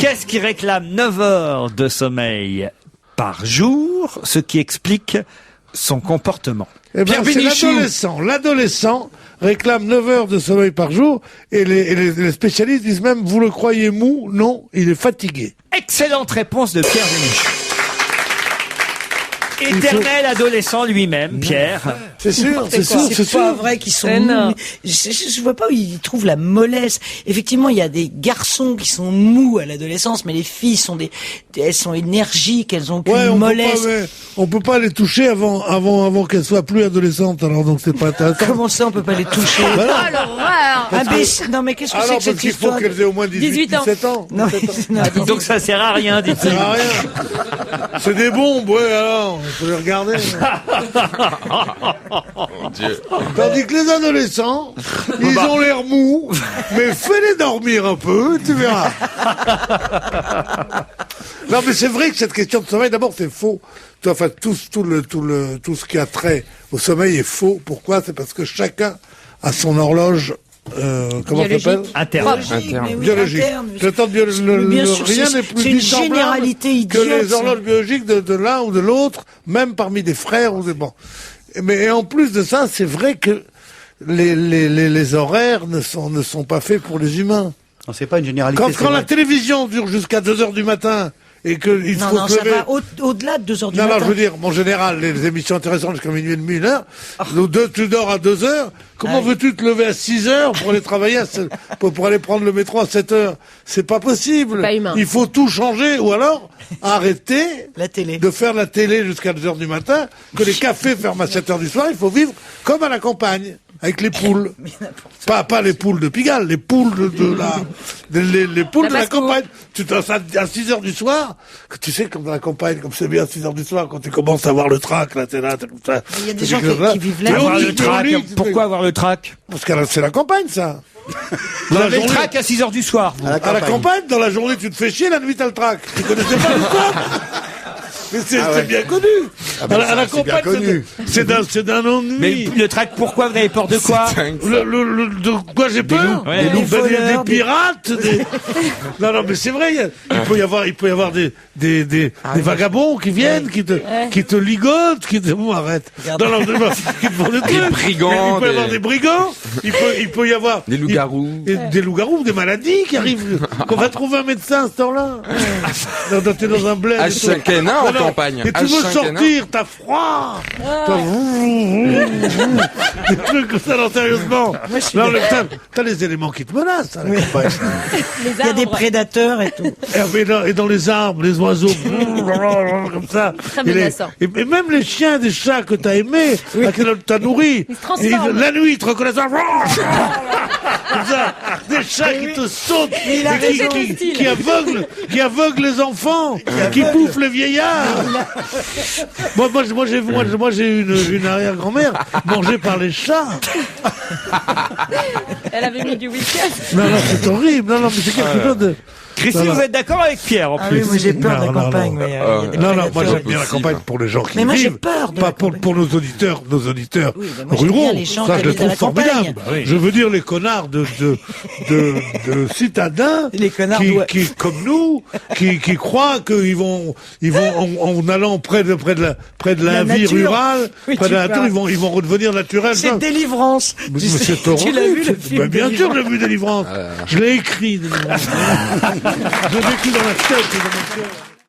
Qu'est-ce qui réclame 9 heures de sommeil par jour, ce qui explique son comportement? Eh ben, c'est l'adolescent. L'adolescent réclame 9 heures de sommeil par jour et les spécialistes disent même, vous le croyez mou? Non, il est fatigué. Excellente réponse de Pierre Bénichou. Éternel adolescent lui-même, Pierre. C'est sûr, c'est sûr, c'est pas sûr. vrai qu'ils sont mous. Je vois pas où ils trouvent la mollesse. Effectivement, il y a des garçons qui sont mous à l'adolescence, mais les filles elles sont énergiques, elles ont aucune mollesse. On peut pas les toucher avant qu'elles soient plus adolescentes, alors donc c'est pas intéressant. Comment ça, on peut pas les toucher? Oh l'horreur! Non mais qu'est-ce que c'est Alors que parce cette qu'il faut histoire? qu'elles aient au moins 18 ans. 17 ans. Non, non, Donc ça sert à rien, Ça dit-il. sert à rien. C'est des bombes, ouais, alors, il faut les regarder. Mon Dieu. Tandis que les adolescents, ils ont l'air mous, mais fais-les dormir un peu, tu verras. Non, mais c'est vrai que cette question de sommeil, d'abord, c'est faux. Enfin, tout ce qui a trait au sommeil est faux. Pourquoi? C'est parce que chacun a son horloge, comment ça s'appelle? Interne. Biologique. Rien n'est plus c'est une dissemblable généralité que idiote. les horloges biologiques de l'un ou de l'autre, même parmi des frères ou des bon. Mais en plus de ça, c'est vrai que les horaires ne sont pas faits pour les humains. Non, c'est pas une généralité. Quand la télévision dure jusqu'à 2 heures du matin et que il faut Non, se ça lever... va au-delà de 2 heures du Non, matin. je veux dire, en général, les émissions intéressantes jusqu'à minuit et demi, 1 heure. Nous tu dors à 2 heures. Comment veux-tu te lever à 6 heures pour aller travailler pour aller prendre le métro à 7 heures? C'est pas possible. Pas humain. Il faut tout changer ou alors arrêter La télé. de faire la télé jusqu'à 2 heures du matin, que les cafés ferment à 7 heures du soir. Il faut vivre comme à la campagne. Avec les poules. Pas les poules de Pigalle, les poules les poules de la campagne. Tu t'en à 6 heures du soir, que tu sais, comme dans la campagne, comme c'est bien à 6 heures du soir, quand tu commences à avoir le trac, là, t'es là, t'es comme ça. Il y a des gens qui vivent là. Avoir le trac. Pourquoi avoir le trac? Parce que c'est la campagne, ça. Vous avez le trac à 6 heures du soir. Vous. À la campagne, dans la journée, tu te fais chier, la nuit, t'as le trac. Tu connaissais pas l'histoire? Mais c'est bien connu. À la campagne, c'est d'un ennui. Mais le trac, pourquoi? Vous avez peur de quoi? De quoi j'ai peur? Ouais. Des pirates. Non, mais c'est vrai. Il peut y avoir des vagabonds qui viennent, qui te ligotent, bon, arrête. Non, qui te font des trucs. Des brigands. Il peut y avoir des brigands. Il peut y avoir des loups-garous. Des loups-garous, des maladies qui arrivent. Qu'on va trouver un médecin à ce temps-là. T'es dans un bled. H5N1 en campagne. Et tu veux sortir, t'as froid. Des trucs comme ça, non, sérieusement. Non, t'as les éléments qui te menacent à la campagne. Il y a des prédateurs et tout. Et dans les arbres, les oiseaux, comme ça. Très menaçant. Et même les chiens des chats que t'as aimés, que t'as nourris, Ils se transforment. la nuit, ils te reconnaissent. Comme ça, des chats qui te sautent, qui aveuglent les enfants, qui bouffent les vieillards. Moi, j'ai eu une arrière-grand-mère mangée par les chats. Elle avait mis du week-end. Non, c'est horrible. Non, mais c'est quelque chose de... Christine, vous êtes d'accord avec Pierre, en Ah plus? oui, moi j'ai peur de la campagne. Non, mais, il y a des moi prédateurs. j'aime bien la campagne pour les gens qui Mais moi, j'ai vivent, peur de pas la pour campagne. nos auditeurs Oui, mais moi, j'aime ruraux. bien les gens Ça, qui je les habitent à trouve la formidables. campagne. Oui. Je veux dire les connards de citadins Les connards qui comme nous, qui croient qu'ils vont en allant près de la vie nature. rurale, Oui, près de la tu nature, parles. ils vont redevenir naturels. C'est Non. Délivrance. Mais Tu sais, c'est horrible. tu l'as vu le film Ben, bien sûr, Délivrance j'ai vu Délivrance. Je l'ai écrit. Délivrance. Je l'ai vécu dans la tête et dans mon cœur.